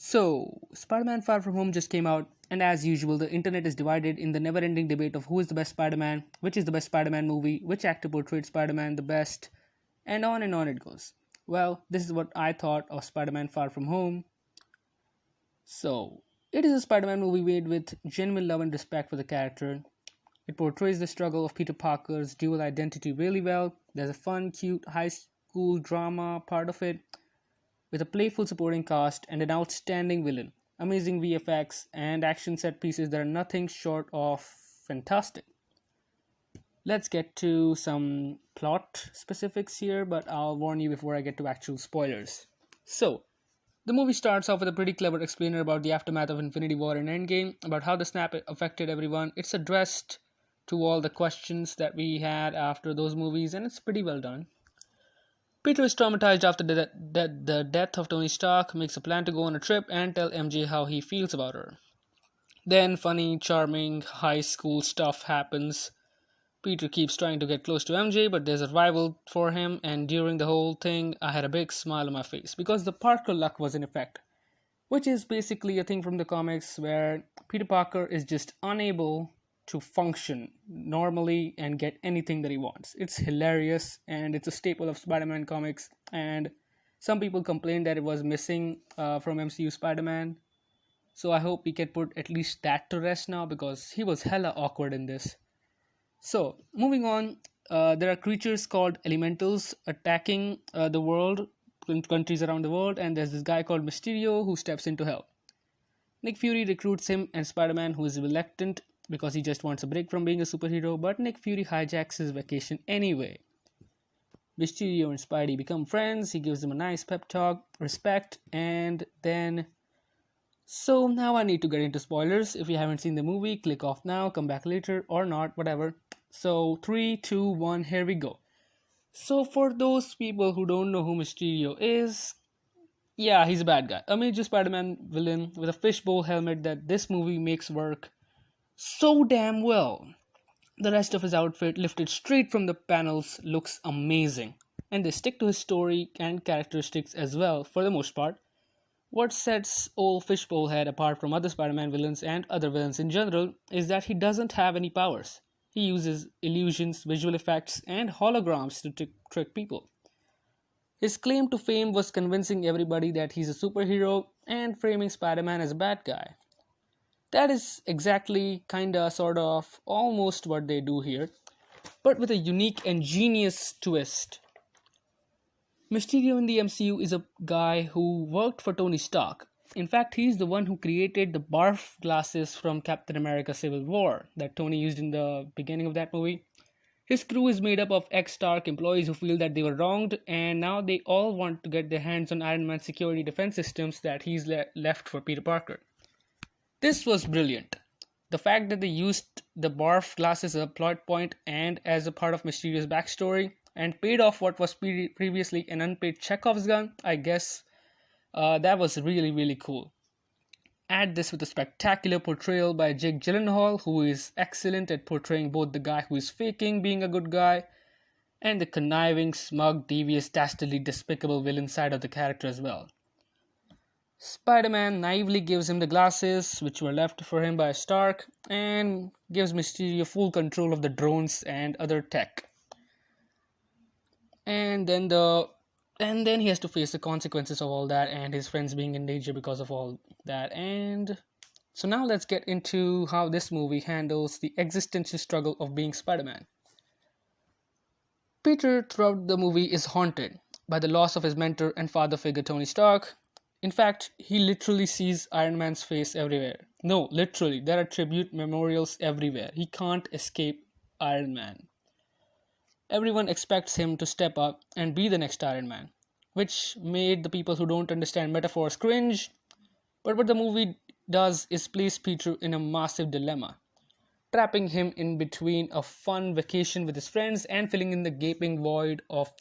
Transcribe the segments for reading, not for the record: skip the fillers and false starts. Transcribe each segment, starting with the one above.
So, Spider Man Far From Home just came out, and as usual, the internet is divided in the never ending debate of who is the best Spider Man, which is the best Spider Man movie, which actor portrayed Spider Man the best, and on it goes. Well, this is what I thought of Spider Man Far From Home. So, it is a Spider Man movie made with genuine love and respect for the character. It portrays the struggle of Peter Parker's dual identity really well. There's a fun, cute, high school drama part of it with a playful supporting cast and an outstanding villain, amazing VFX, and action set pieces that are nothing short of fantastic. Let's get to some plot specifics here, but I'll warn you before I get to actual spoilers. So, the movie starts off with a pretty clever explainer about the aftermath of Infinity War and Endgame, about how the snap affected everyone. It's addressed to all the questions that we had after those movies, and it's pretty well done. Peter is traumatized after the death of Tony Stark, makes a plan to go on a trip and tell MJ how he feels about her. Then, funny, charming, high school stuff happens. Peter keeps trying to get close to MJ, but there's a rival for him, and during the whole thing, I had a big smile on my face because the Parker luck was in effect, which is basically a thing from the comics where Peter Parker is just unable to function normally and get anything that he wants. It's hilarious and it's a staple of Spider Man comics. And some people complained that it was missing from MCU Spider Man. So I hope we can put at least that to rest now because he was hella awkward in this. So, moving on, there are creatures called elementals attacking the world, countries around the world, and there's this guy called Mysterio who steps in to help. Nick Fury recruits him and Spider Man, who is reluctant because he just wants a break from being a superhero, but Nick Fury hijacks his vacation anyway. Mysterio and Spidey become friends, he gives them a nice pep talk, respect, and then. So now I need to get into spoilers. If you haven't seen the movie, click off now, come back later, or not, whatever. So 3, 2, 1, here we go. So for those people who don't know who Mysterio is, yeah, he's a bad guy. A major Spider-Man villain with a fishbowl helmet that this movie makes work so damn well. The rest of his outfit, lifted straight from the panels, looks amazing. And they stick to his story and characteristics as well, for the most part. What sets old Fishbowl Head apart from other Spider Man villains and other villains in general is that he doesn't have any powers. He uses illusions, visual effects, and holograms to trick people. His claim to fame was convincing everybody that he's a superhero and framing Spider Man as a bad guy. That is exactly, kinda, sort of, almost what they do here, but with a unique and genius twist. Mysterio in the MCU is a guy who worked for Tony Stark. In fact, he's the one who created the barf glasses from Captain America Civil War that Tony used in the beginning of that movie. His crew is made up of ex-Stark employees who feel that they were wronged, and now they all want to get their hands on Iron Man's security defense systems that he's left for Peter Parker. This was brilliant. The fact that they used the barf glasses as a plot point and as a part of Mysterio's backstory and paid off what was previously an unpaid Chekhov's gun, I guess that was really, really cool. Add this with a spectacular portrayal by Jake Gyllenhaal, who is excellent at portraying both the guy who is faking being a good guy and the conniving, smug, devious, dastardly, despicable villain side of the character as well. Spider-Man naively gives him the glasses, which were left for him by Stark, and gives Mysterio full control of the drones and other tech. And then he has to face the consequences of all that and his friends being in danger because of all that. And so now let's get into how this movie handles the existential struggle of being Spider-Man. Peter throughout the movie is haunted by the loss of his mentor and father figure Tony Stark. In fact, he literally sees Iron Man's face everywhere. No, literally, there are tribute memorials everywhere. He can't escape Iron Man. Everyone expects him to step up and be the next Iron Man, which made the people who don't understand metaphors cringe. But what the movie does is place Peter in a massive dilemma, trapping him in between a fun vacation with his friends and filling in the gaping void of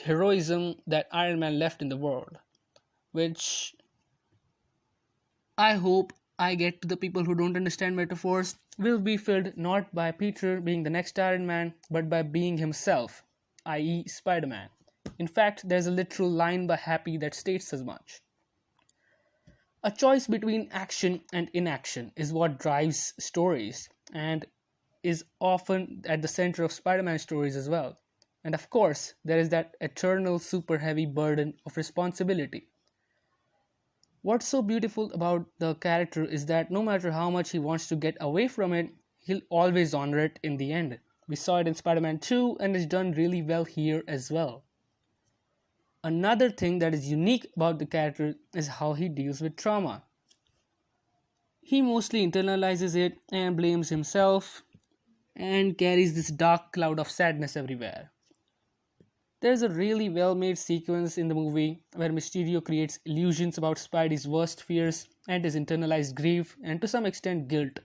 heroism that Iron Man left in the world, which I hope I get to the people who don't understand metaphors will be filled not by Peter being the next Iron Man, but by being himself, i.e., Spider Man. In fact, there's a literal line by Happy that states as much. A choice between action and inaction is what drives stories and is often at the center of Spider Man stories as well. And of course, there is that eternal super heavy burden of responsibility. What's so beautiful about the character is that no matter how much he wants to get away from it, he'll always honor it in the end. We saw it in Spider Man 2 and it's done really well here as well. Another thing that is unique about the character is how he deals with trauma. He mostly internalizes it and blames himself and carries this dark cloud of sadness everywhere. There's a really well made sequence in the movie where Mysterio creates illusions about Spidey's worst fears and his internalized grief and to some extent guilt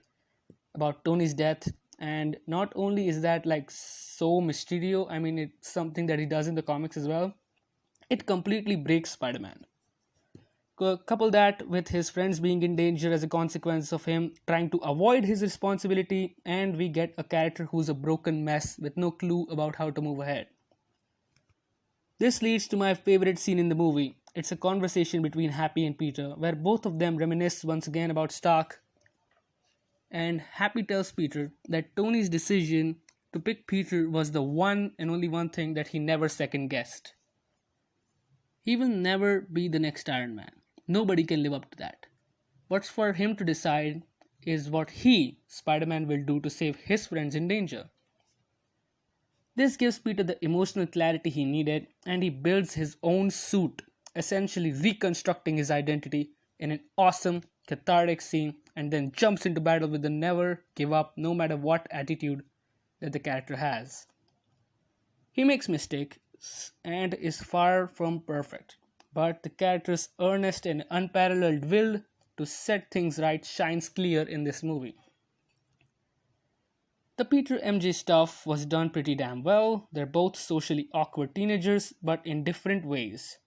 about Tony's death. And not only is that like so Mysterio, I mean, it's something that he does in the comics as well, it completely breaks Spider Man. Couple that with his friends being in danger as a consequence of him trying to avoid his responsibility, and we get a character who's a broken mess with no clue about how to move ahead. This leads to my favorite scene in the movie. It's a conversation between Happy and Peter, where both of them reminisce once again about Stark. And Happy tells Peter that Tony's decision to pick Peter was the one and only one thing that he never second guessed. He will never be the next Iron Man. Nobody can live up to that. What's for him to decide is what he, Spider Man, will do to save his friends in danger. This gives Peter the emotional clarity he needed, and he builds his own suit, essentially reconstructing his identity in an awesome, cathartic scene, and then jumps into battle with the never give up, no matter what attitude that the character has. He makes mistakes and is far from perfect, but the character's earnest and unparalleled will to set things right shines clear in this movie. The Peter MJ stuff was done pretty damn well. They're both socially awkward teenagers, but in different ways.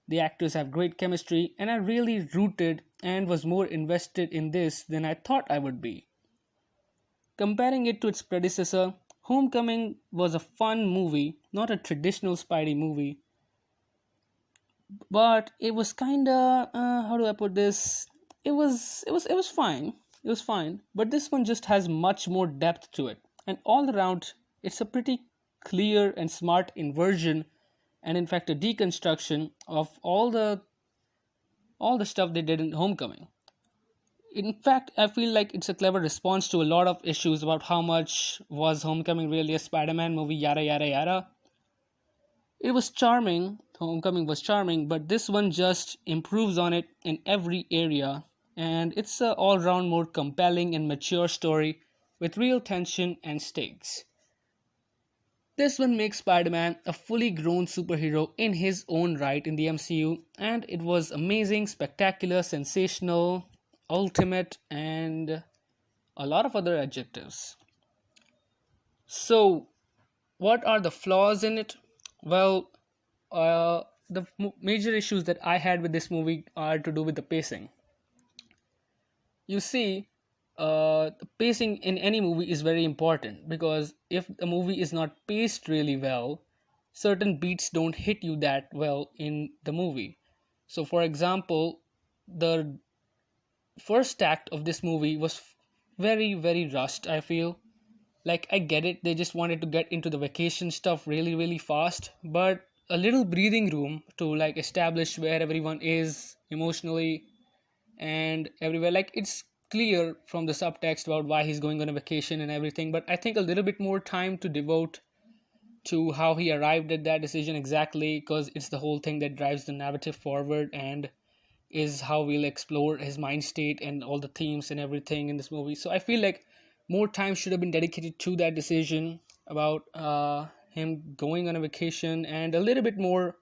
The actors have great chemistry, and I really rooted and was more invested in this than I thought I would be. Comparing it to its predecessor, Homecoming was a fun movie, not a traditional Spidey movie, but it was kinda how do I put this? It was fine. It was fine, but this one just has much more depth to it, and all around it's a pretty clear and smart inversion, and in fact a deconstruction of all the stuff they did in Homecoming. In fact, I feel like it's a clever response to a lot of issues about how much was Homecoming really a Spider-Man movie, yada yada yada. It was charming, Homecoming was charming, but this one just improves on it in every area, and it's a all-round more compelling and mature story with real tension and stakes. This one makes Spider-Man a fully grown superhero in his own right in the MCU, and it was amazing, spectacular, sensational, ultimate, and a lot of other adjectives. So, what are the flaws in it? Well, the major issues that I had with this movie are to do with the pacing. You see, the pacing in any movie is very important because if a movie is not paced really well, certain beats don't hit you that well in the movie. So, for example, the first act of this movie was very, very rushed, I feel. Like, I get it, they just wanted to get into the vacation stuff really, really fast, but a little breathing room to like establish where everyone is emotionally and everywhere. Like, it's clear from the subtext about why he's going on a vacation and everything, but I think a little bit more time to devote to how he arrived at that decision exactly, because it's the whole thing that drives the narrative forward and is how we'll explore his mind state and all the themes and everything in this movie. So I feel like more time should have been dedicated to that decision about him going on a vacation, and a little bit more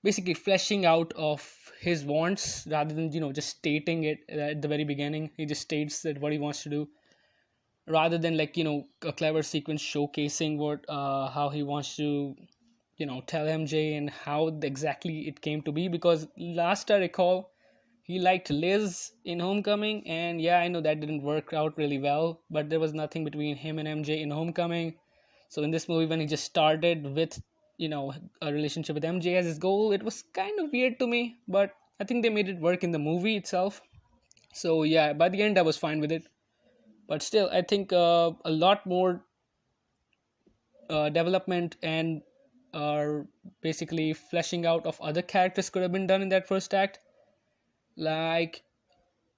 basically fleshing out of his wants rather than just stating it at the very beginning. He just states that what he wants to do rather than like a clever sequence showcasing what how he wants to tell MJ and how exactly it came to be. Because last I recall, he liked Liz in Homecoming, and yeah, I know that didn't work out really well, but there was nothing between him and MJ in Homecoming. So in this movie, when he just started with a relationship with MJ as his goal, it was kind of weird to me, but I think they made it work in the movie itself. So yeah, by the end I was fine with it. But still, I think a lot more development and basically fleshing out of other characters could have been done in that first act. Like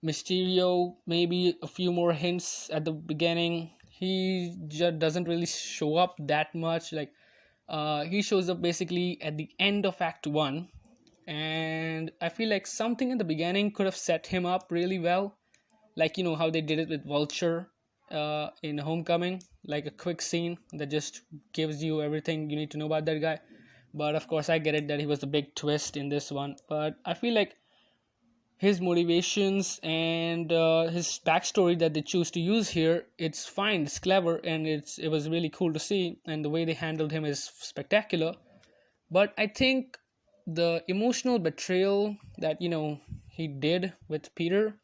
Mysterio, maybe a few more hints at the beginning. He just doesn't really show up that much. Like, he shows up basically at the end of Act 1. And I feel like something in the beginning could have set him up really well. Like, you know, how they did it with Vulture in Homecoming. Like a quick scene that just gives you everything you need to know about that guy. But of course, I get it that he was the big twist in this one. But I feel like his motivations and his backstory that they choose to use here, it's fine, it's clever, and it was really cool to see, and the way they handled him is spectacular. But I think the emotional betrayal that, you know, he did with Peter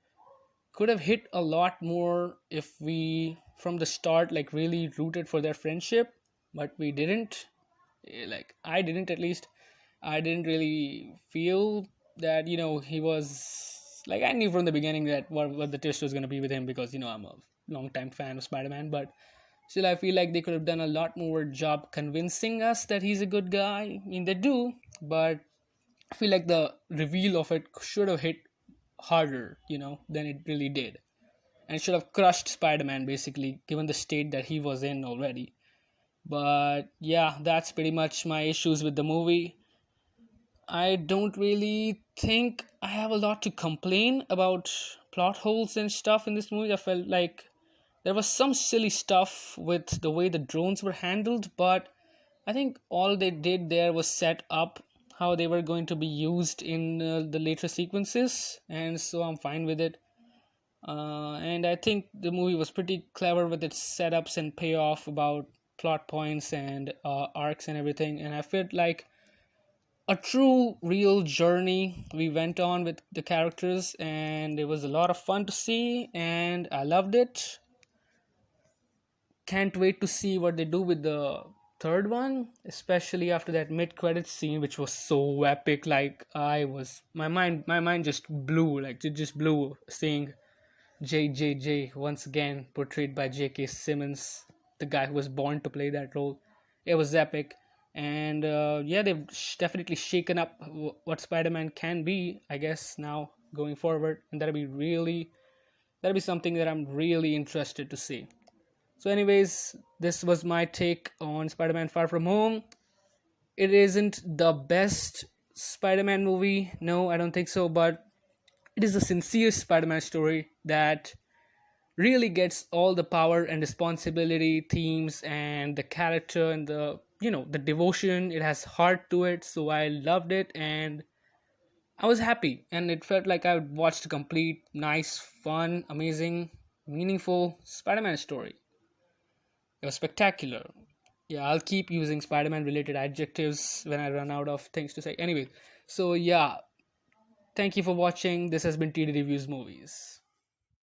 could have hit a lot more if we from the start like really rooted for their friendship. But we didn't. Like, I didn't, at least. I didn't really feel that, you know, he was like, I knew from the beginning that what the twist was going to be with him, because, you know, I'm a long time fan of Spider-Man. But still, I feel like they could have done a lot more job convincing us that he's a good guy. I mean, they do, but I feel like the reveal of it should have hit harder, you know, than it really did, and should have crushed Spider-Man basically, given the state that he was in already. But yeah, that's pretty much my issues with the movie. I don't really think I have a lot to complain about plot holes and stuff in this movie. I felt like there was some silly stuff with the way the drones were handled, but I think all they did there was set up how they were going to be used in the later sequences, and so I'm fine with it. And I think the movie was pretty clever with its setups and payoff about plot points and arcs and everything. And I felt like a true, real journey we went on with the characters, and it was a lot of fun to see, and I loved it. Can't wait to see what they do with the third one, especially after that mid-credits scene, which was so epic. Like, my mind just blew, like it just blew, seeing JJJ once again portrayed by J.K. Simmons, the guy who was born to play that role. It was epic. And yeah, they've definitely shaken up what Spider-Man can be, I guess, now going forward, and that'll be something that I'm really interested to see. So anyways, this was my take on Spider-Man Far From Home. It isn't the best Spider-Man movie, no, I don't think so, but it is a sincere Spider-Man story that really gets all the power and responsibility themes and the character and the, you know, the devotion. It has heart to it, so I loved it, and I was happy, and it felt like I watched a complete, nice, fun, amazing, meaningful Spider-Man story. It was spectacular. Yeah, I'll keep using Spider-Man related adjectives when I run out of things to say. Anyway, so yeah, thank you for watching. This has been TD Reviews Movies.